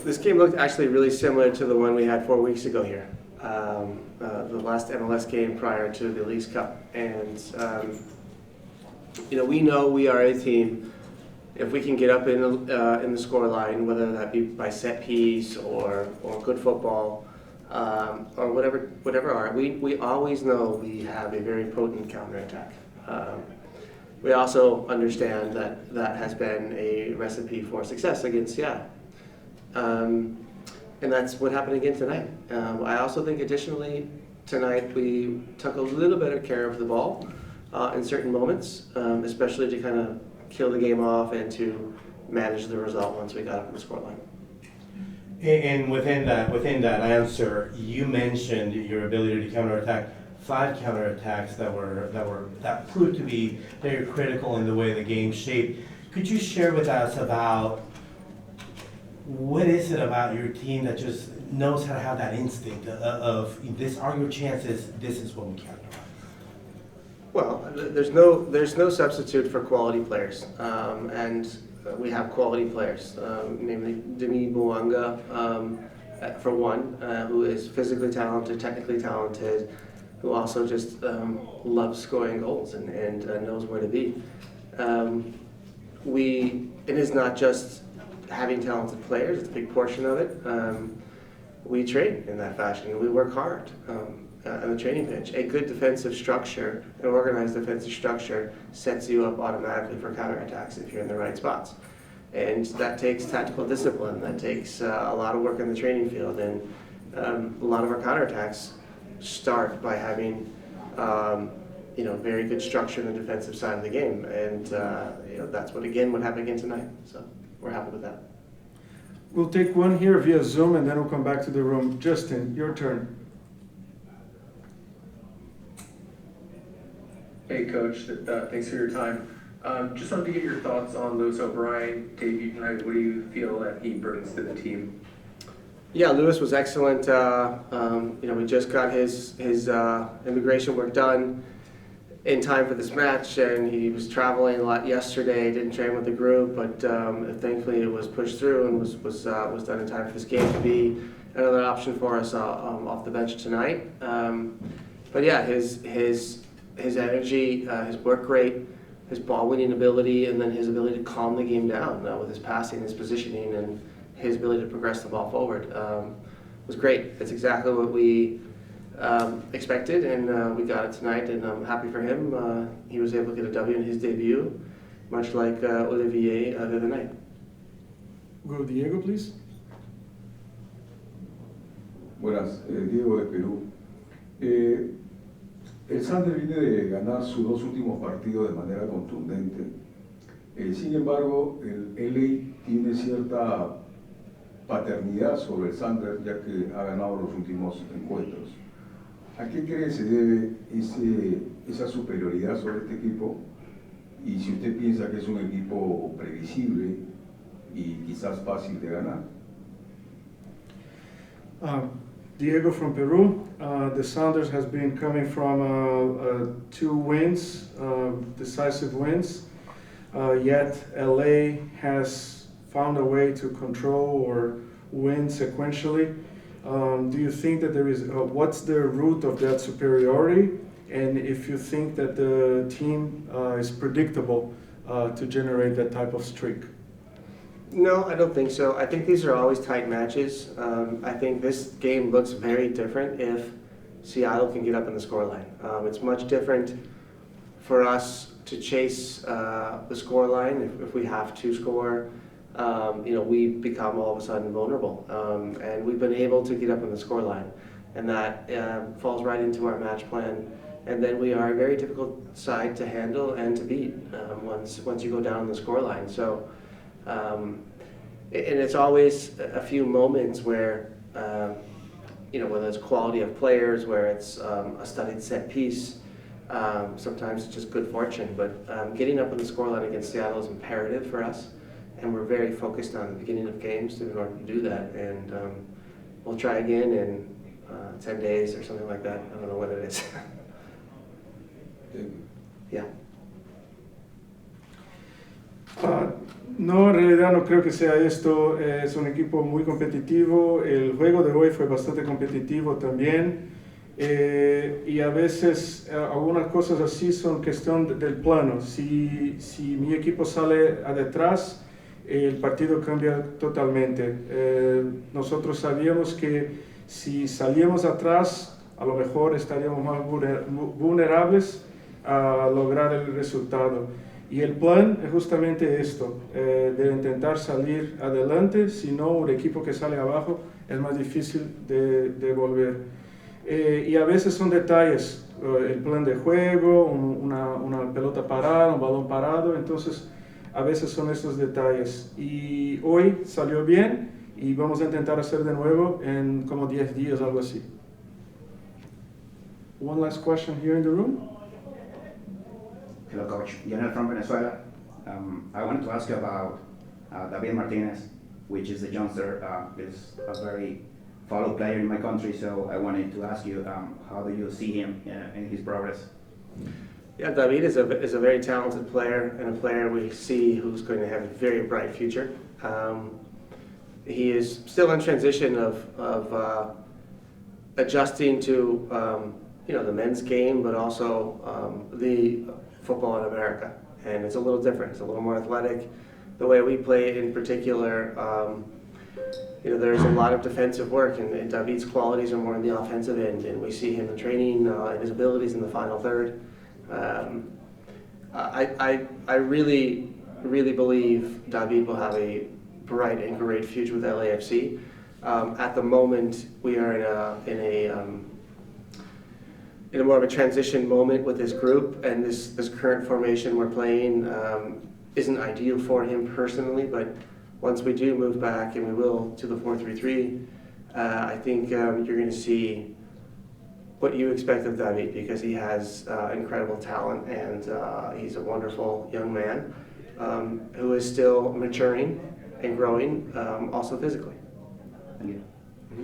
This game looked actually really similar to the one we had 4 weeks ago here, the last MLS game prior to the Leagues Cup. And we know we are a team. If we can get up in the score line, whether that be by set piece or good football or whatever, we always know we have a very potent counterattack. We also understand that has been a recipe for success against Seattle. And that's what happened again tonight. I also think additionally tonight we took a little better care of the ball in certain moments, especially to kind of kill the game off and to manage the result once we got up in the scoreline. And within that answer, you mentioned your ability to counterattack. 5 counterattacks that proved to be very critical in the way the game shaped. Could you share with us about what is it about your team that just knows how to have that instinct of this are your chances, this is what we counterattack? Well, there's no substitute for quality players, and we have quality players, namely Demi Bouanga, for one, who is physically talented, technically talented, who also just loves scoring goals and knows where to be. It is not just having talented players, it's a big portion of it. We train in that fashion. We work hard on the training pitch. A good defensive structure, an organized defensive structure, sets you up automatically for counterattacks if you're in the right spots. And that takes tactical discipline. That takes a lot of work in the training field. And a lot of our counterattacks start by having very good structure in the defensive side of the game. And that's what happened again tonight. So we're happy with that. We'll take one here via Zoom and then we'll come back to the room. Justin, your turn. Hey, Coach. Thanks for your time. Just wanted to get your thoughts on Luis OBrien debut tonight. What do you feel that he brings to the team? Yeah, Luis was excellent. We just got his immigration work done in time for this match, and he was traveling a lot yesterday. Didn't train with the group, but thankfully it was pushed through and was done in time for this game to be another option for us off the bench tonight. But yeah, his energy, his work rate, his ball winning ability, and then his ability to calm the game down with his passing, his positioning, and his ability to progress the ball forward was great. It's exactly what we expected, and we got it tonight, and I'm happy for him. He was able to get a W in his debut, much like Olivier the other night. Go Diego, please. Buenas, Diego de Perú. El Sander viene de ganar sus 2 últimos partidos de manera contundente. Sin embargo, el LA tiene cierta paternidad sobre el Sander, ya que ha ganado los últimos encuentros. ¿A qué cree se debe esa superioridad sobre este equipo? Y si usted piensa que es un equipo previsible y quizás fácil de ganar. Diego from Peru. The Sounders has been coming from 2 wins, decisive wins, yet LA has found a way to control or win sequentially. Do you think that there is, what's the root of that superiority? And if you think that the team is predictable to generate that type of streak? No, I don't think so. I think these are always tight matches. I think this game looks very different if Seattle can get up in the scoreline. It's much different for us to chase the scoreline if we have to score. We become all of a sudden vulnerable, and we've been able to get up in the scoreline, and that falls right into our match plan. And then we are a very difficult side to handle and to beat once you go down the scoreline. So. And it's always a few moments where, whether it's quality of players, where it's a studied set piece, sometimes it's just good fortune. But getting up in the scoreline against Seattle is imperative for us, and we're very focused on the beginning of games in order to do that. And we'll try again in 10 days or something like that. I don't know what it is. Yeah. No, en realidad no creo que sea esto. Es un equipo muy competitivo. El juego de hoy fue bastante competitivo también. Y a veces algunas cosas así son cuestión del plano. Si mi equipo sale a detrás, el partido cambia totalmente. Nosotros sabíamos que si salíamos atrás, a lo mejor estaríamos más vulnerables a lograr el resultado. Y el plan es justamente esto, de intentar salir adelante, si no un equipo que sale abajo es más difícil de volver. Y a veces son detalles, el plan de juego, una pelota parada, un balón parado, entonces a veces son esos detalles. Y hoy salió bien y vamos a intentar hacer de nuevo en como 10 días, algo así. One last question here in the room. Hello, Coach. Lionel from Venezuela. I wanted to ask you about David Martinez, which is a youngster, is a very followed player in my country, so I wanted to ask you, how do you see him in his progress? Yeah, David is a very talented player and a player we see who's going to have a very bright future. He is still in transition of adjusting to the men's game, but also the football in America, and it's a little different. It's a little more athletic. The way we play it in particular, there's a lot of defensive work, and David's qualities are more in the offensive end, and we see him in training and his abilities in the final third. I really believe David will have a bright and great future with LAFC. At the moment, we are in a more of a transition moment with this group, and this current formation we're playing isn't ideal for him personally, but once we do move back, and we will, to the 4-3-3, I think you're going to see what you expect of David, because he has incredible talent, and he's a wonderful young man who is still maturing and growing, also physically. Thank you.